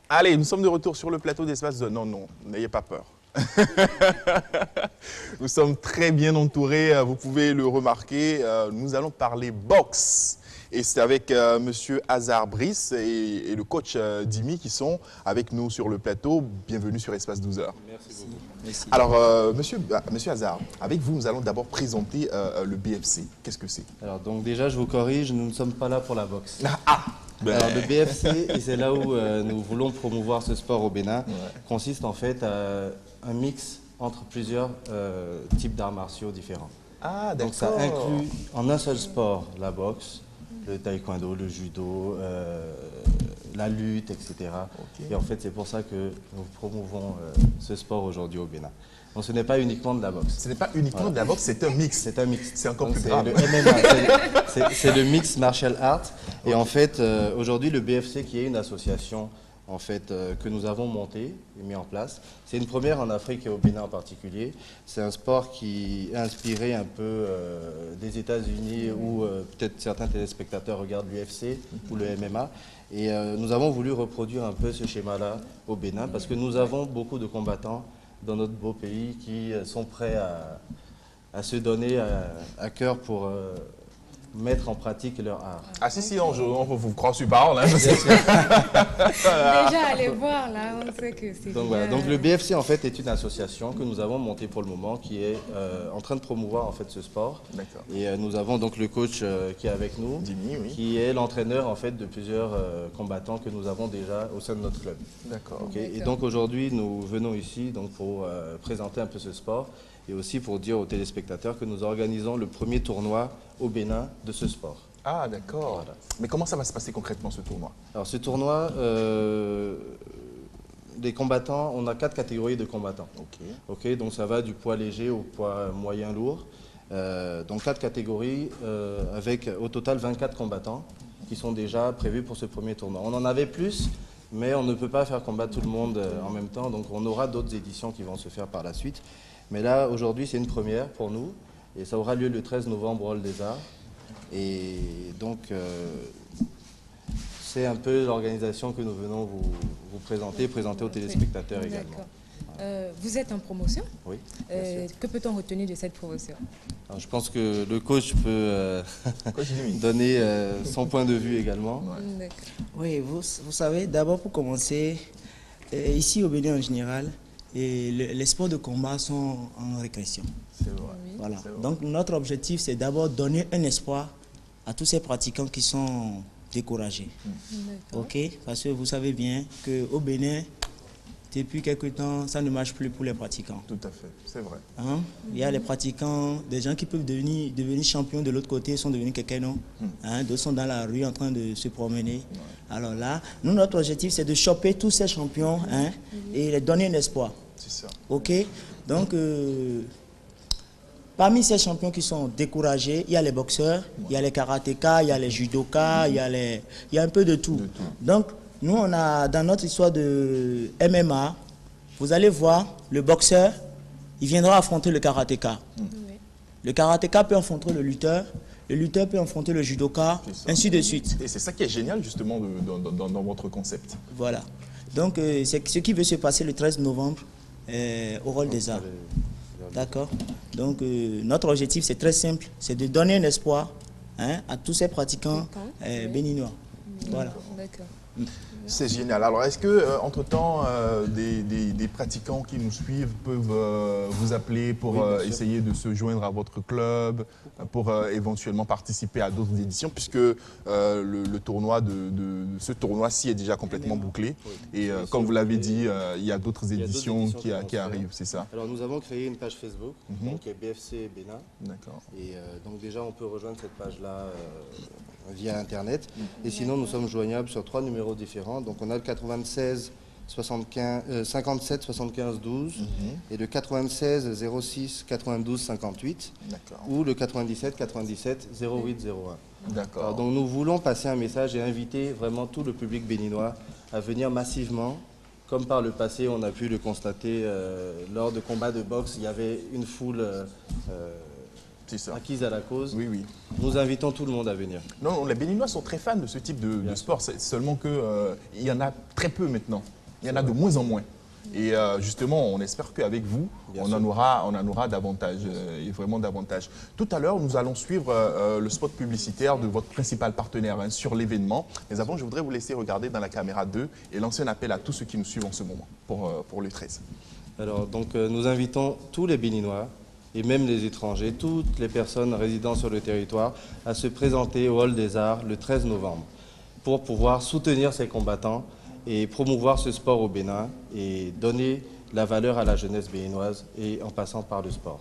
Allez, nous sommes de retour sur le plateau d'Espace Zone. Non, non, n'ayez pas peur. Nous sommes très bien entourés, vous pouvez le remarquer. Nous allons parler boxe. Et c'est avec Monsieur Hazard Brice et le coach Dimi qui sont avec nous sur le plateau. Bienvenue sur Espace 12 heures. Merci beaucoup. Merci. Alors, monsieur Hazard, avec vous, nous allons d'abord présenter le BFC. Qu'est-ce que c'est? Alors, donc déjà, je vous corrige, nous ne sommes pas là pour la boxe. Ben... Alors, le BFC, et c'est là où nous voulons promouvoir ce sport au Bénin, consiste en fait à un mix entre plusieurs types d'arts martiaux différents. Ah, d'accord. Donc, ça inclut en un seul sport la boxe, le taekwondo, le judo, la lutte, etc. Okay. Et en fait, c'est pour ça que nous promouvons ce sport aujourd'hui au Bénin. Donc, ce n'est pas uniquement de la boxe. Ce n'est pas uniquement de la boxe, c'est un mix. C'est un mix. C'est encore donc, plus grave. Le MMA, c'est le mix martial art. Et en fait, aujourd'hui, le BFC, qui est une association en fait, que nous avons montée et mis en place, c'est une première en Afrique et au Bénin en particulier. C'est un sport qui est inspiré un peu des États-Unis où peut-être certains téléspectateurs regardent l'UFC ou le MMA. Et nous avons voulu reproduire un peu ce schéma-là au Bénin parce que nous avons beaucoup de combattants dans notre beau pays qui sont prêts à se donner à cœur pour mettre en pratique leur art. Ah si, on vous croit sur parole. Hein, Déjà, allez voir, là, on sait que c'est donc, voilà. Donc le BFC, en fait, est une association que nous avons montée pour le moment, qui est en train de promouvoir, en fait, ce sport. D'accord. Et nous avons donc le coach qui est avec nous, Dimi, oui. qui est l'entraîneur, en fait, de plusieurs combattants que nous avons déjà au sein de notre club. D'accord. Okay. Et donc, aujourd'hui, nous venons ici donc, pour présenter un peu ce sport et aussi pour dire aux téléspectateurs que nous organisons le premier tournoi au Bénin de ce sport. Ah, d'accord. Voilà. Mais comment ça va se passer concrètement, ce tournoi? Alors, ce tournoi, les combattants, on a 4 catégories de combattants. Ok, donc ça va du poids léger au poids moyen lourd. Donc 4 catégories avec au total 24 combattants qui sont déjà prévus pour ce premier tournoi. On en avait plus, mais on ne peut pas faire combattre tout le monde en même temps. Donc on aura d'autres éditions qui vont se faire par la suite. Mais là, aujourd'hui, c'est une première pour nous. Et ça aura lieu le 13 novembre au Hall des Arts. Et donc, c'est un peu l'organisation que nous venons vous présenter aux téléspectateurs également. Vous êtes en promotion? Oui. Que peut-on retenir de cette promotion? Alors, je pense que le coach peut donner son point de vue également. Oui, vous savez, d'abord pour commencer, ici au Bénin en général, et les sports de combat sont en régression. C'est vrai. Voilà. Vrai. Donc notre objectif, c'est d'abord donner un espoir à tous ces pratiquants qui sont découragés. Ok, parce que vous savez bien qu'au Bénin, depuis quelque temps, ça ne marche plus pour les pratiquants. Tout à fait, c'est vrai. Hein? Il y a les pratiquants, des gens qui peuvent devenir champions de l'autre côté, sont devenus quelqu'un, non? Hein? D'autres sont dans la rue en train de se promener. Alors là, nous, notre objectif, c'est de choper tous ces champions, hein, et les donner un espoir. C'est ça. Ok? Donc, parmi ces champions qui sont découragés, il y a les boxeurs, il y a les karatékas, il y a les judokas, il y a un peu de tout. Donc, nous, on a dans notre histoire de MMA, vous allez voir, le boxeur, il viendra affronter le karatéka. Le karatéka peut affronter le lutteur peut affronter le judoka, ainsi de suite. Et c'est ça qui est génial, justement, dans votre concept. Voilà. Donc, c'est ce qui veut se passer le 13 novembre au Hall des Arts. D'accord. Donc, notre objectif, c'est très simple, c'est de donner un espoir, hein, à tous ces pratiquants béninois. Voilà. D'accord. C'est génial. Alors, est-ce que, entre-temps, des pratiquants qui nous suivent peuvent vous appeler pour essayer de se joindre à votre club, pour éventuellement participer à d'autres éditions, puisque le tournoi ce tournoi-ci est déjà complètement bouclé. Et comme vous l'avez dit, il y a d'autres éditions qui arrivent, c'est ça? Alors, nous avons créé une page Facebook, donc BFC Bénin. D'accord. Et donc déjà, on peut rejoindre cette page-là via Internet. Et sinon, nous sommes joignables sur 3 numéros différents. Donc, on a le 96 57 75 12 et le 96 06 92 58 ou le 97 97 08 01. D'accord. Donc, nous voulons passer un message et inviter vraiment tout le public béninois à venir massivement. Comme par le passé, on a pu le constater lors de combats de boxe, il y avait une foule acquise à la cause. Oui, oui. Nous invitons tout le monde à venir. Non, les Béninois sont très fans de ce type de sport. C'est seulement qu'il y en a très peu maintenant. Il y en a de moins en moins. Et justement, on espère qu'avec vous, on en aura davantage, et vraiment davantage. Tout à l'heure, nous allons suivre le spot publicitaire de votre principal partenaire sur l'événement. Mais avant, je voudrais vous laisser regarder dans la caméra 2 et lancer un appel à tous ceux qui nous suivent en ce moment pour le 13. Alors, donc, nous invitons tous les Béninois et même les étrangers, toutes les personnes résidant sur le territoire, à se présenter au Hall des Arts le 13 novembre pour pouvoir soutenir ces combattants et promouvoir ce sport au Bénin et donner la valeur à la jeunesse béninoise et en passant par le sport.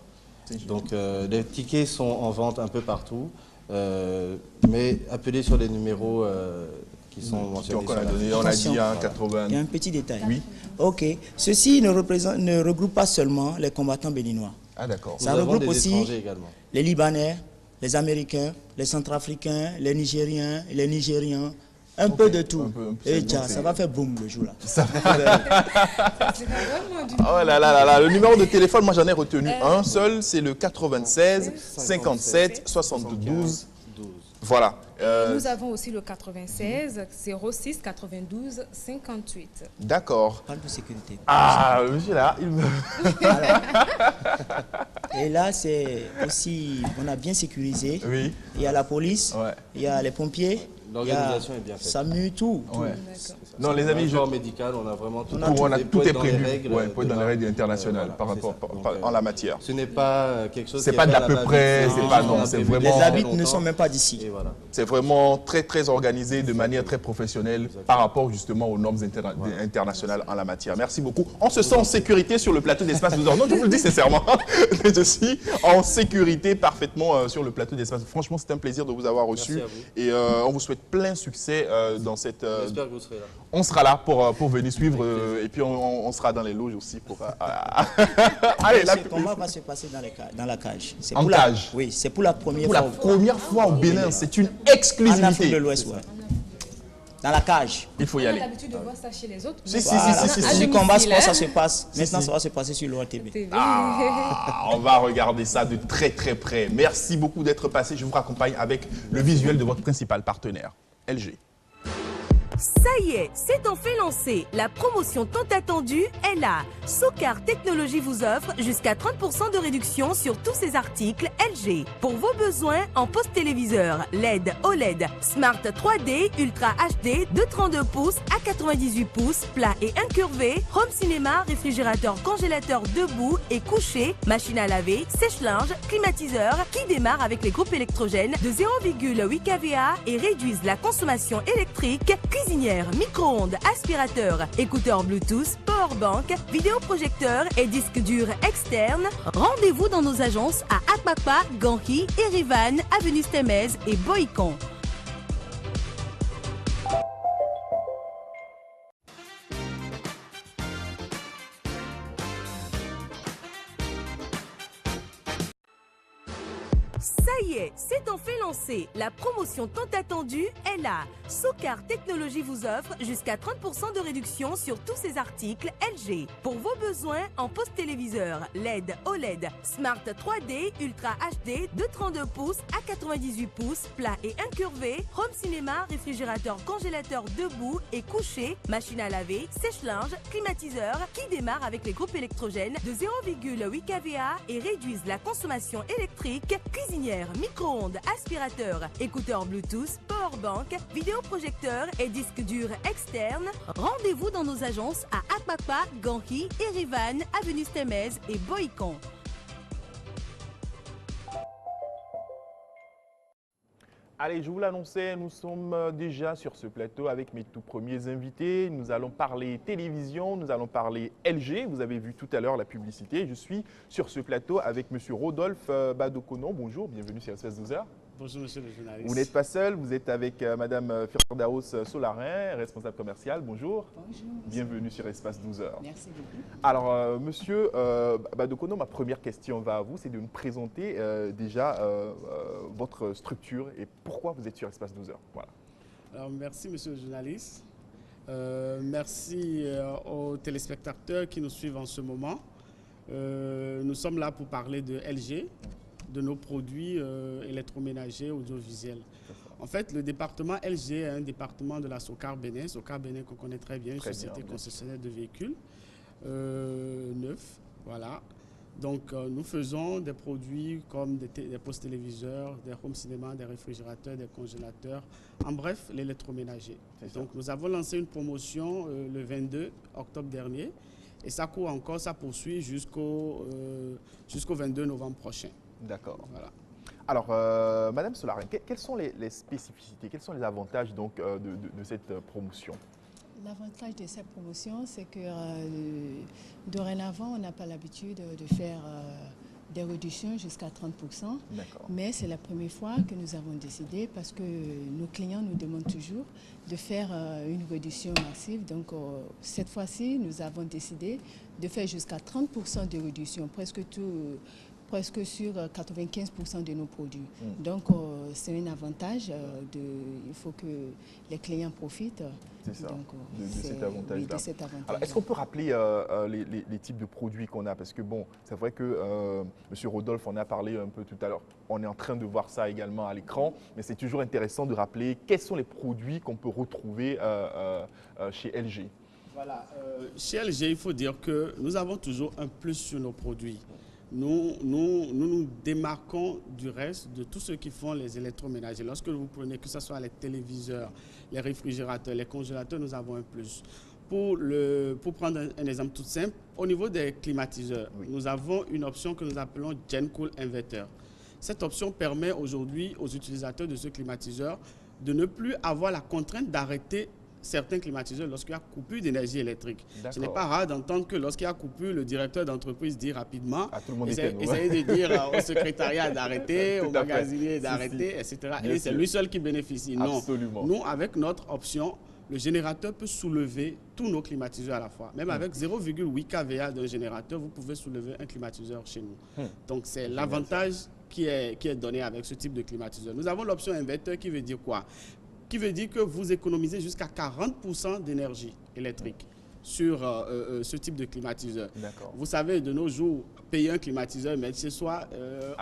Donc les tickets sont en vente un peu partout, mais appelez sur les numéros qui sont mentionnés sur la fiche. On a dit 80. Il y a un petit détail. Oui. Ok. Ceci ne regroupe pas seulement les combattants béninois. Ah d'accord. Ça Nous avons regroupe des aussi étrangers également. les Libanais, les Américains, les Centrafricains, les Nigériens, les Nigérians, un peu de tout. Et tiens, ça va faire boum le jour là. C'est vraiment du... Oh là là là là, le numéro de téléphone, moi j'en ai retenu un seul, c'est le 96 57 72. 12. Voilà. Nous avons aussi le 96 06 92 58. D'accord. Parle de sécurité. Ah, monsieur là, il me... Et là, c'est aussi, on a bien sécurisé. Oui. Il y a la police, Ouais. il y a les pompiers, L'organisation est bien faite. SAMU, tout. Ouais. D'accord. Non, les amis, Sport médical, on a vraiment tout. tout est dans les prévu. règles Ouais, pour être dans les règles internationales voilà, par c'est rapport ça. Donc, en la matière. Ce n'est pas quelque chose. C'est qui pas est fait d'à à la peu va-vite. près, c'est pas- non, on a c'est prévu vraiment- Les très arbitres ne longtemps. sont même pas d'ici. Et voilà. C'est vraiment très très organisé de manière très professionnelle par rapport justement aux normes internationales en la matière. Merci beaucoup. On se sent en sécurité sur le plateau d'Espace 12 heures. Non, je vous le dis sincèrement. Je suis en sécurité parfaitement sur le plateau d'Espace. Franchement, c'est un plaisir de vous avoir reçu. Merci à vous. Et on vous souhaite plein succès dans cette... J'espère que vous serez là. on sera là pour venir suivre et puis on sera dans les loges aussi pour... Allez, la Ce combat va se passer dans la cage. C'est En pour cage. Oui, c'est pour la première pour la fois première fois au Bénin, c'est une en Afrique de exclusivité. l'Ouest. Ouais. Dans la cage. Il faut y On a aller. l'habitude de voir ça chez les autres. Si, si, Voilà. si, À Du combat domicile, sport, ça hein. se passe. Maintenant, si. ça va se passer sur l'ORTB. TV. On va regarder ça de très très près. Merci beaucoup d'être passé. Je vous raccompagne avec le visuel de votre principal partenaire, LG. Ça y est, c'est enfin lancé. La promotion tant attendue est là. Socar Technologies vous offre jusqu'à 30% de réduction sur tous ses articles LG. Pour vos besoins en poste téléviseur LED, OLED, Smart 3D, Ultra HD de 32 pouces à 98 pouces, plat et incurvé, home cinéma, réfrigérateur, congélateur debout et couché, machine à laver, sèche-linge, climatiseur qui démarre avec les groupes électrogènes de 0,8 kVA et réduisent la consommation électrique, cuisinière, micro-ondes, aspirateur, écouteurs Bluetooth, powerbank, vidéoprojecteur et disque dur externe. Rendez-vous dans nos agences à Akbakpa, Ganhi, Erivan, Avenue Stemez et Boïcon. Ça y est, c'est enfin lancé. La promotion tant attendue est là. Socar Technologies vous offre jusqu'à 30% de réduction sur tous ses articles LG. Pour vos besoins en poste téléviseur LED, OLED, Smart 3D, Ultra HD de 32 pouces à 98 pouces, plat et incurvé, home cinéma, réfrigérateur, congélateur debout et couché, machine à laver, sèche-linge, climatiseur qui démarre avec les groupes électrogènes de 0,8 kVA et réduisent la consommation électrique, cuisinière, micro-ondes, aspirateur, écouteurs Bluetooth, powerbank, vidéoprojecteur et disque dur externe. Rendez-vous dans nos agences à Akbakpa, Ganhi, Erivan, Avenue Stemez et Boïcon. Allez, je vous l'annonçais, nous sommes déjà sur ce plateau avec mes tout premiers invités. Nous allons parler télévision, nous allons parler LG. Vous avez vu tout à l'heure la publicité. Je suis sur ce plateau avec M. Rodolphe Badokono. Bonjour, bienvenue sur Espace 12 heures. Bonjour, monsieur le journaliste. Vous n'êtes pas seul, vous êtes avec Mme Firdaus Solarin, responsable commerciale. Bonjour. Bonjour. Bienvenue sur Espace 12 heures. Merci beaucoup. Alors, monsieur Badokono, ma première question va à vous, c'est de nous présenter déjà votre structure et pourquoi vous êtes sur Espace 12 heures. Voilà. Alors, merci, monsieur le journaliste. Merci aux téléspectateurs qui nous suivent en ce moment. Nous sommes là pour parler de LG, de nos produits électroménagers audiovisuels. En fait, le département LG est un département de la SOCAR Bénin. SOCAR Bénin qu'on connaît très bien, une société concessionnaire de véhicules neufs. Voilà. Donc, nous faisons des produits comme des postes téléviseurs, des home cinéma, des réfrigérateurs, des congélateurs, en bref, l'électroménager. Donc, nous avons lancé une promotion le 22 octobre dernier et ça court encore, ça poursuit jusqu'au 22 novembre prochain. D'accord. Voilà. Alors, Madame Solarin, quelles sont les spécificités, quels sont les avantages donc, de cette promotion? L'avantage de cette promotion, c'est que dorénavant, on n'a pas l'habitude de faire des réductions jusqu'à 30%. Mais c'est la première fois que nous avons décidé parce que nos clients nous demandent toujours de faire une réduction massive. Donc, cette fois-ci, nous avons décidé de faire jusqu'à 30% de réduction, presque sur 95% de nos produits. Donc, c'est un avantage. Il faut que les clients profitent de cet avantage-là. Oui, de cet avantage. Alors, est-ce qu'on peut rappeler les types de produits qu'on a? Parce que, bon, c'est vrai que M. Rodolphe en a parlé un peu tout à l'heure. On est en train de voir ça également à l'écran, mais c'est toujours intéressant de rappeler quels sont les produits qu'on peut retrouver chez LG. Voilà. Chez LG, il faut dire que nous avons toujours un plus sur nos produits. Nous démarquons du reste de tous ceux qui font les électroménagers. Lorsque vous prenez, que ce soit les téléviseurs, les réfrigérateurs, les congélateurs, nous avons un plus. Pour prendre un exemple tout simple, au niveau des climatiseurs, nous avons une option que nous appelons GenCool Inverter. Cette option permet aujourd'hui aux utilisateurs de ce climatiseur de ne plus avoir la contrainte d'arrêter certains climatiseurs lorsqu'il y a coupure d'énergie électrique. Ce n'est pas rare d'entendre que lorsqu'il y a coupure, le directeur d'entreprise dit rapidement, essayez de dire au secrétariat d'arrêter, au magasinier d'arrêter, etc. Et c'est lui seul qui bénéficie. Non. Nous, avec notre option, le générateur peut soulever tous nos climatiseurs à la fois. Même avec 0,8 kVA d'un générateur, vous pouvez soulever un climatiseur chez nous. Donc, c'est l'avantage qui est donné avec ce type de climatiseur. Nous avons l'option inverteur qui veut dire quoi? Qui veut dire que vous économisez jusqu'à 40% d'énergie électrique sur ce type de climatiseur. Vous savez, de nos jours, payer un climatiseur, mais chez soi,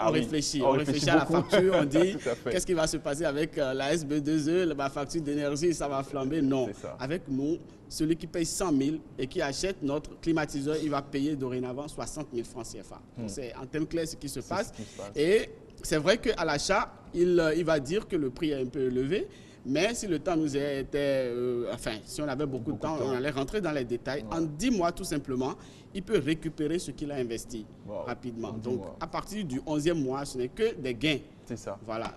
on réfléchit. On réfléchit à la facture, on dit qu'est-ce qui va se passer avec la SB2E, ma facture d'énergie, ça va flamber. Non. Avec nous, celui qui paye 100 000 et qui achète notre climatiseur, il va payer dorénavant 60 000 francs CFA. C'est en termes clairs ce qui se passe. Et c'est vrai qu'à l'achat, il va dire que le prix est un peu élevé. Mais si le temps nous était, si on avait beaucoup de temps, on allait rentrer dans les détails. En 10 mois, tout simplement, il peut récupérer ce qu'il a investi rapidement. Donc, à partir du 11e mois, ce n'est que des gains. C'est ça. Voilà.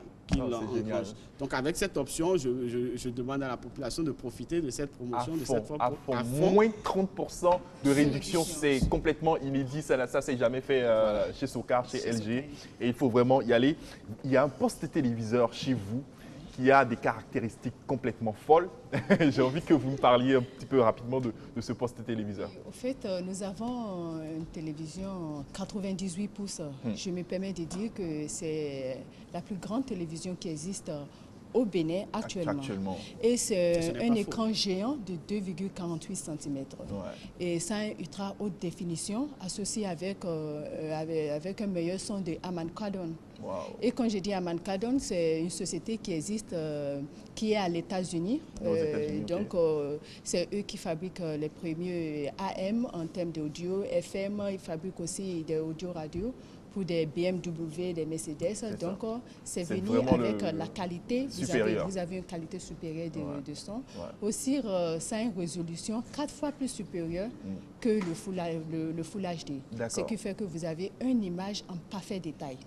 Donc, avec cette option, je demande à la population de profiter de cette promotion. À fond. Moins 30% de réduction, c'est complètement inédit. Ça ne s'est jamais fait chez SOCAR, chez LG. Et il faut vraiment y aller. Il y a un poste téléviseur chez vous qui a des caractéristiques complètement folles. J'ai envie que vous me parliez un petit peu rapidement de ce poste téléviseur. Au fait, nous avons une télévision 98 pouces. Je me permets de dire que c'est la plus grande télévision qui existe au Bénin actuellement. Et c'est un écran géant de 2,48 cm. Et ça a une ultra haute définition associée avec un meilleur son de Harman Kardon. Et quand je dis Harman Kardon, c'est une société qui existe, qui est à l'États-Unis. Donc, c'est eux qui fabriquent les premiers AM en termes d'audio, FM. Ils fabriquent aussi des audio-radio pour des BMW, des Mercedes. Donc, c'est venu avec la qualité. Vous avez une qualité supérieure de son. Aussi, ça a une résolution 4 fois plus supérieure que le Full HD. Ce qui fait que vous avez une image en parfait détail.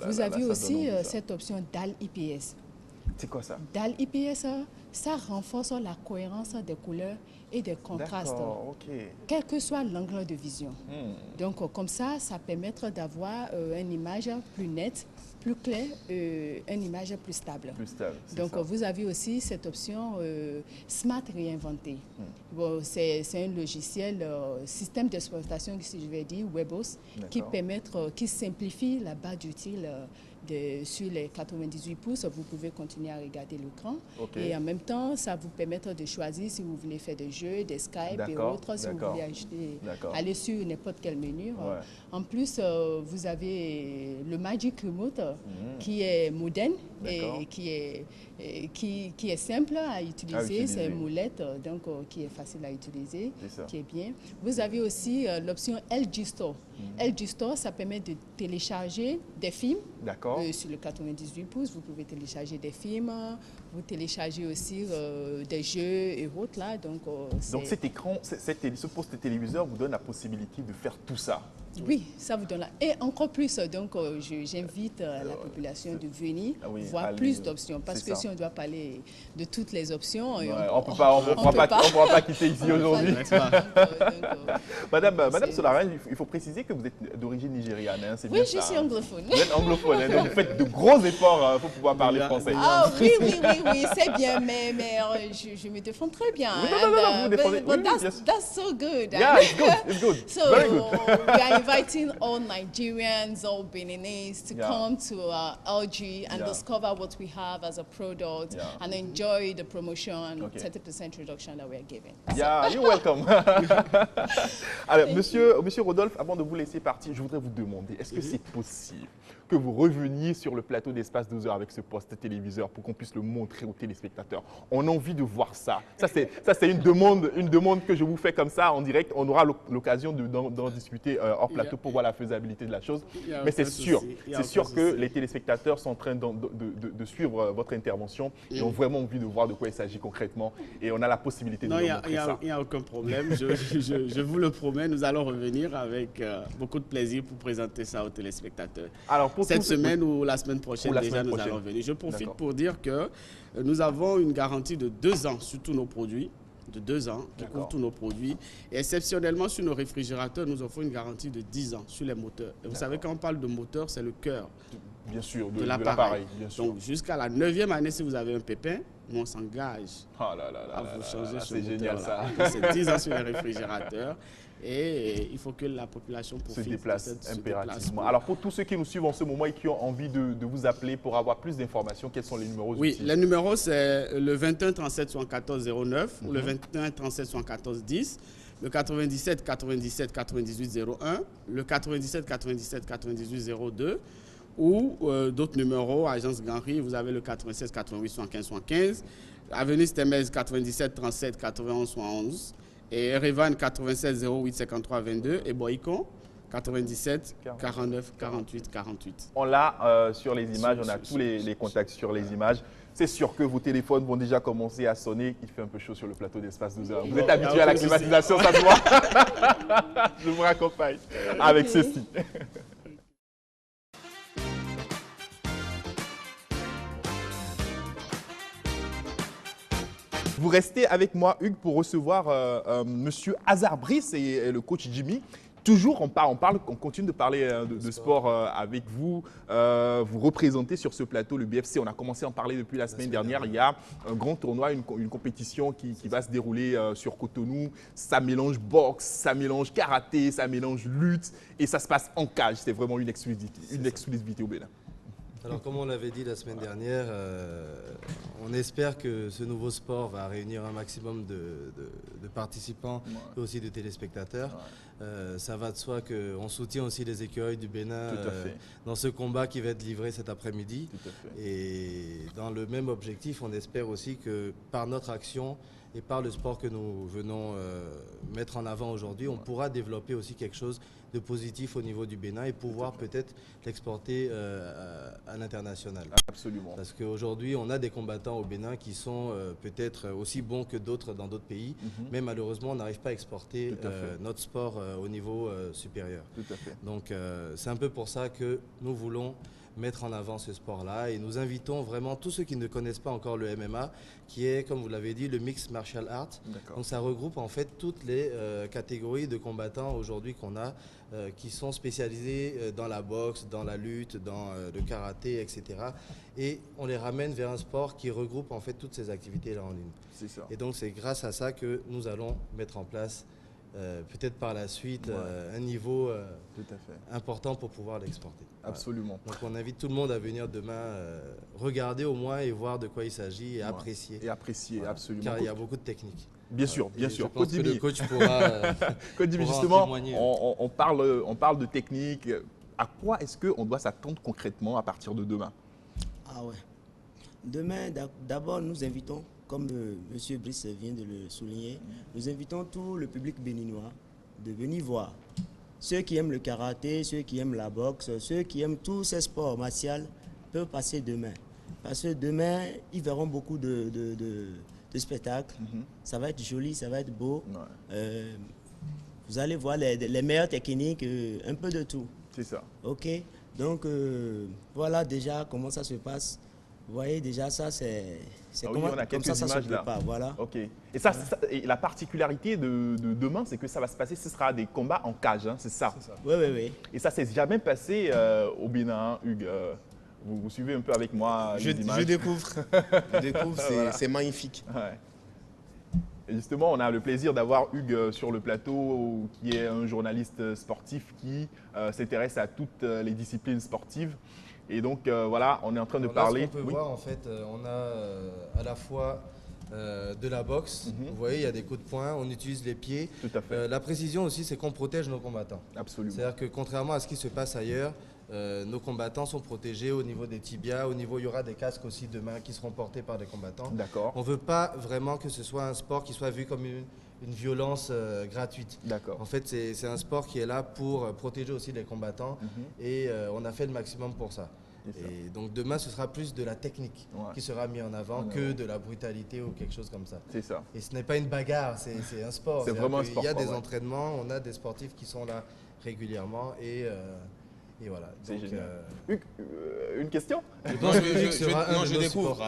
Vous avez aussi cette option DAL IPS. C'est quoi ça? DAL IPS, ça renforce la cohérence des couleurs et des contrastes, quel que soit l'angle de vision. Donc, comme ça permettra d'avoir une image plus nette, plus claire, une image plus stable. Donc, vous avez aussi cette option Smart Réinventé. Bon, c'est un logiciel, système d'exploitation, si je vais dire, Webos, qui simplifie la barre d'utile sur les 98 pouces, vous pouvez continuer à regarder l'écran. Okay. Et en même temps, ça vous permettra de choisir si vous voulez faire des jeux, des Skype et autres, si vous voulez aller sur n'importe quel menu. Ouais. En plus, vous avez le Magic Remote qui est moderne et qui est simple à utiliser. C'est une molette donc, qui est facile à utiliser, qui est bien. Vous avez aussi l'option LG Store. LG Store, ça permet de télécharger des films. Sur le 98 pouces, vous pouvez télécharger des films, vous téléchargez aussi des jeux et autres. Là, donc cet écran, ce poste téléviseur vous donne la possibilité de faire tout ça. Oui, ça vous donne là. Et encore plus, donc j'invite la population de venir voir plus d'options. Parce que si on doit parler de toutes les options, on ne pourra pas quitter ici aujourd'hui. Madame Solarin, il faut préciser que vous êtes d'origine nigériane. Hein, oui, je suis anglophone. Vous êtes anglophone, hein, donc vous faites de gros efforts pour pouvoir parler français. Ah oui, c'est bien, mais je me défends très bien. Non, vous défendez. That's so good. Yeah, it's good. So, very good. We are inviting all Nigerians, all Beninese to come to LG and discover what we have as a product and enjoy the promotion and 30% reduction that we are giving. Yeah, you're welcome. Alors, monsieur Rodolphe, avant de vous laisser partir, je voudrais vous demander, est-ce que c'est possible que vous reveniez sur le plateau d'Espace 12 heures avec ce poste téléviseur pour qu'on puisse le montrer aux téléspectateurs? On a envie de voir ça. Ça, c'est une demande que je vous fais comme ça en direct. On aura l'occasion d'en discuter hors plateau pour voir la faisabilité de la chose. Mais c'est sûr que les téléspectateurs sont en train de suivre votre intervention et ont vraiment envie de voir de quoi il s'agit concrètement. Et on a la possibilité de leur montrer ça. Il n'y a aucun problème. Je vous le promets, nous allons revenir avec beaucoup de plaisir pour présenter ça aux téléspectateurs. Alors, cette semaine ou la semaine prochaine, nous allons venir. Je profite pour dire que nous avons une garantie de 2 ans sur tous nos produits. De 2 ans qui couvre tous nos produits. Et exceptionnellement, sur nos réfrigérateurs, nous offrons une garantie de 10 ans sur les moteurs. Et vous savez, quand on parle de moteur, c'est le cœur de l'appareil. Donc, jusqu'à la 9e année, si vous avez un pépin, nous, on s'engage à vous changer ce moteur. C'est génial, ça. C'est 10 ans sur les réfrigérateurs. Et il faut que la population se déplace impérativement. Alors, pour tous ceux qui nous suivent en ce moment et qui ont envie de vous appeler pour avoir plus d'informations, quels sont les numéros? Oui, les numéros, c'est le 21 37 74 09 ou le 21 37 74 10, le 97 97 98 01, le 97 97 98 02 ou d'autres numéros, Agence Ganry, vous avez le 96 88 75 75, Avenue Stemez 97 37 91 71, et Erevan 96 08 53 22 et Boïcon 97 49 48 48. On l'a sur les images, on a tous les contacts sur les images. C'est sûr que vos téléphones vont déjà commencer à sonner. Il fait un peu chaud sur le plateau d'Espace 12 heures. Vous êtes habitué à la climatisation, ça se voit. Je vous raccompagne avec ceci. Vous restez avec moi, Hugues, pour recevoir Monsieur Hazard Brice et le coach Jimmy. Toujours, on continue de parler de sport avec vous. Vous représentez sur ce plateau le BFC. On a commencé à en parler depuis la semaine dernière. Il y a un grand tournoi, une compétition qui va se dérouler sur Cotonou. Ça mélange boxe, ça mélange karaté, ça mélange lutte et ça se passe en cage. C'est vraiment une exclusivité au Bénin. Alors, comme on l'avait dit la semaine dernière, on espère que ce nouveau sport va réunir un maximum de participants et aussi de téléspectateurs. Ça va de soi qu'on soutient aussi les écureuils du Bénin dans ce combat qui va être livré cet après-midi. Et dans le même objectif, on espère aussi que par notre action et par le sport que nous venons mettre en avant aujourd'hui, on pourra développer aussi quelque chose de positif au niveau du Bénin et pouvoir peut-être l'exporter à l'international. Absolument. Parce qu'aujourd'hui, on a des combattants au Bénin qui sont peut-être aussi bons que d'autres dans d'autres pays, mais malheureusement, on n'arrive pas à exporter notre sport au niveau supérieur. Tout à fait. Donc, c'est un peu pour ça que nous voulons mettre en avant ce sport-là et nous invitons vraiment tous ceux qui ne connaissent pas encore le MMA, qui est, comme vous l'avez dit, le Mixed Martial Art. Donc ça regroupe en fait toutes les catégories de combattants aujourd'hui qu'on a, qui sont spécialisés dans la boxe, dans la lutte, dans le karaté, etc. Et on les ramène vers un sport qui regroupe en fait toutes ces activités-là en ligne. C'est ça. Et donc c'est grâce à ça que nous allons mettre en place peut-être par la suite un niveau tout à fait important pour pouvoir l'exporter. Absolument. Donc on invite tout le monde à venir demain regarder au moins et voir de quoi il s'agit et apprécier. Et apprécier, absolument. Car il y a beaucoup de techniques. Bien sûr, bien sûr. Je pense que le coach pourra, pourra justement, on parle de technique. À quoi est-ce qu'on doit s'attendre concrètement à partir de demain? Ah ouais. Demain, d'abord, nous invitons, comme M. Brice vient de le souligner, nous invitons tout le public béninois de venir voir. Ceux qui aiment le karaté, ceux qui aiment la boxe, ceux qui aiment tous ces sports martiaux peuvent passer demain. Parce que demain, ils verront beaucoup de spectacles. Ça va être joli, ça va être beau. Vous allez voir les meilleures techniques, un peu de tout. C'est ça. OK. Donc, voilà déjà comment ça se passe. Vous voyez déjà ça, c'est on a quelques ça images se là. prépare, voilà. Ok. Et ça, et la particularité de demain, c'est que ça va se passer, ce sera des combats en cage, hein, c'est ça. Oui, oui, oui. Et ça s'est jamais passé au Bénin, Hugues. Vous suivez un peu avec moi les images. Je découvre. Voilà. C'est magnifique. Ouais. Et justement, on a le plaisir d'avoir Hugues sur le plateau, qui est un journaliste sportif qui s'intéresse à toutes les disciplines sportives. Et donc, voilà, on est en train de parler. Ce qu'on peut voir, en fait, on a à la fois de la boxe. Vous voyez, il y a des coups de poing, on utilise les pieds. Tout à fait. La précision aussi, c'est qu'on protège nos combattants. Absolument. C'est-à-dire que contrairement à ce qui se passe ailleurs, nos combattants sont protégés au niveau des tibias, il y aura des casques aussi demain qui seront portés par des combattants. D'accord. On ne veut pas vraiment que ce soit un sport qui soit vu comme une violence gratuite. D'accord. En fait, c'est un sport qui est là pour protéger aussi les combattants et on a fait le maximum pour ça. Et donc demain, ce sera plus de la technique qui sera mise en avant que de la brutalité ou quelque chose comme ça. C'est ça. Et ce n'est pas une bagarre, c'est un sport. C'est vraiment un sport. Il y a des entraînements, on a des sportifs qui sont là régulièrement et voilà. C'est génial. Hugues, une question? Je découvre.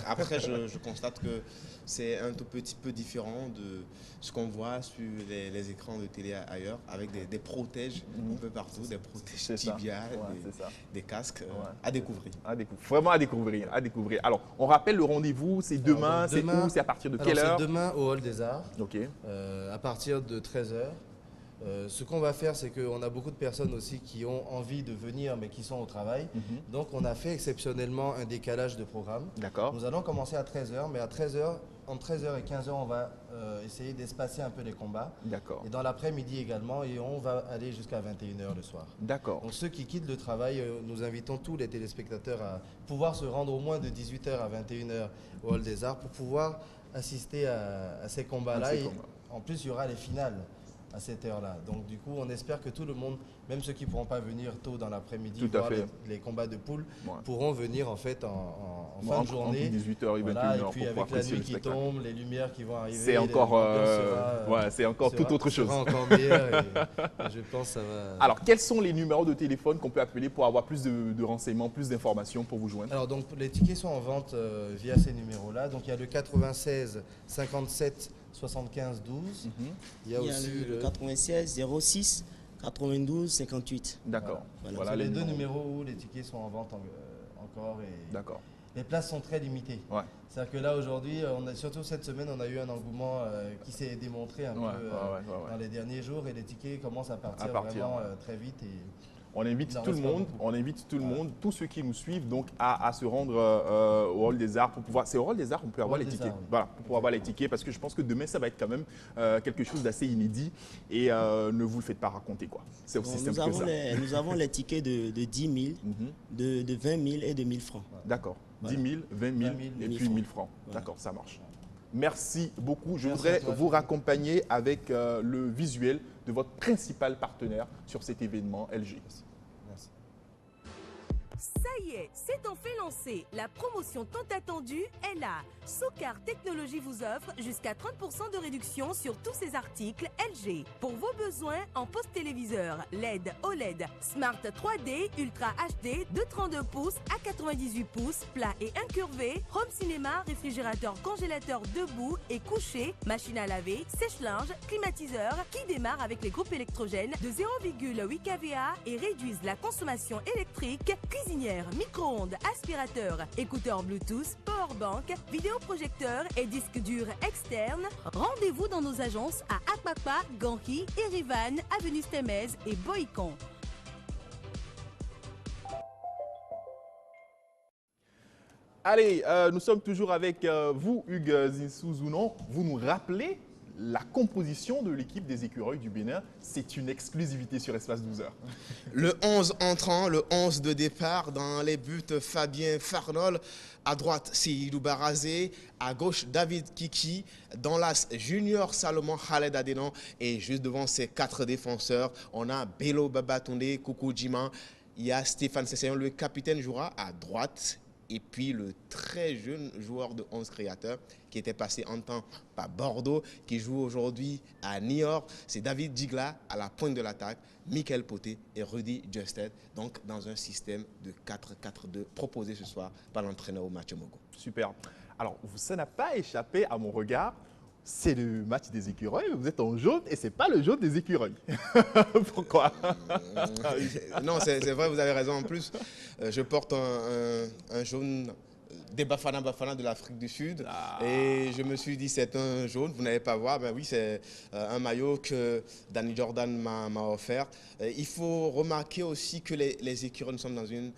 Après, je constate que c'est un tout petit peu différent de ce qu'on voit sur les écrans de télé ailleurs, avec des protèges un peu partout, des protèges tibias, des casques à découvrir. Vraiment à découvrir, Alors, on rappelle le rendez-vous, c'est demain, c'est où, c'est à partir de quelle heure? C'est demain au Hall des Arts, à partir de 13h. Ce qu'on va faire, c'est qu'on a beaucoup de personnes aussi qui ont envie de venir, mais qui sont au travail. Donc, on a fait exceptionnellement un décalage de programme. D'accord. Nous allons commencer à 13h, mais à 13h, entre 13h et 15h, on va essayer d'espacer un peu les combats. D'accord. Et dans l'après-midi également, et on va aller jusqu'à 21h le soir. D'accord. Donc, ceux qui quittent le travail, nous invitons tous les téléspectateurs à pouvoir se rendre au moins de 18h à 21h au Hall des Arts pour pouvoir assister à ces combats-là. En plus, il y aura les finales à cette heure-là. Donc du coup, on espère que tout le monde, même ceux qui ne pourront pas venir tôt dans l'après-midi voir les combats de poules, pourront venir en fait en fin de journée. Entre 18h et 21h. Voilà, et puis avec la nuit qui tombe, les lumières qui vont arriver. C'est encore, tout autre chose. Ça sera encore meilleur et je pense que ça va... Alors, quels sont les numéros de téléphone qu'on peut appeler pour avoir plus de renseignements, plus d'informations pour vous joindre? Alors, donc, les tickets sont en vente via ces numéros-là. Donc, il y a le 96 57 75 12. Il y a aussi le 96 06 92 58. D'accord. Voilà les deux numéros où les tickets sont en vente encore. D'accord. Les places sont très limitées. C'est-à-dire que là, aujourd'hui, surtout cette semaine, on a eu un engouement qui s'est démontré un peu dans les derniers jours et les tickets commencent à partir vraiment très vite. On invite tout le monde, tous ceux qui nous suivent donc à se rendre au Hall des Arts pour pouvoir. C'est au Hall des Arts qu'on peut avoir les tickets. Voilà, pour pouvoir avoir les tickets parce que je pense que demain ça va être quand même quelque chose d'assez inédit et ne vous le faites pas raconter quoi. C'est aussi simple que ça. Nous avons les tickets de 10 000, de 20 000 et de 1 000 francs. D'accord. 10 000, 20 000 et puis 1 000 francs. D'accord, ça marche. Merci beaucoup. Je voudrais vous raccompagner avec le visuel de votre principal partenaire sur cet événement LG. Merci. Ça y est, c'est enfin lancé. La promotion tant attendue est là. Socar Technologies vous offre jusqu'à 30% de réduction sur tous ses articles LG. Pour vos besoins en poste téléviseur LED, OLED, Smart 3D, Ultra HD de 32 pouces à 98 pouces, plat et incurvé, home cinéma, réfrigérateur, congélateur debout et couché, machine à laver, sèche-linge, climatiseur qui démarre avec les groupes électrogènes de 0,8 kVA et réduisent la consommation électrique, cuisine cuisinière, micro-ondes, aspirateur, écouteurs Bluetooth, powerbank, vidéoprojecteur et disque dur externe, rendez-vous dans nos agences à Akpakpa, Ganki, Erivan, Avenue Stemez et Boïcon. Allez, nous sommes toujours avec vous, Hugues Zinsou-Zounon. Vous nous rappelez la composition de l'équipe des Écureuils du Bénin. C'est une exclusivité sur Espace 12 heures. Le 11 entrant, le 11 de départ. Dans les buts, Fabien Farnol. À droite, Seydou Barazé. À gauche, David Kiki. Dans l'as, Junior Salomon Khaled Adenon. Et juste devant ces 4 défenseurs, on a Bello Babatonde, Koukou Djiman. Il y a Stéphane Sessayon, le capitaine, jouera à droite. Et puis le très jeune joueur de 11 créateurs qui était passé en temps par Bordeaux, qui joue aujourd'hui à Niort, c'est David Digla à la pointe de l'attaque, Michael Poté et Rudy Justed, donc dans un système de 4-4-2 proposé ce soir par l'entraîneur Mathieu Mogo. Super. Alors, ça n'a pas échappé à mon regard. C'est le match des écureuils, mais vous êtes en jaune et c'est pas le jaune des écureuils. Pourquoi? Non, c'est vrai, vous avez raison. En plus, je porte un jaune des Bafana de l'Afrique du Sud. Et je me suis dit, c'est un jaune, vous n'allez pas voir. Ben oui, c'est un maillot que Danny Jordan m'a offert. Il faut remarquer aussi que les écureuils, nous sommes dans une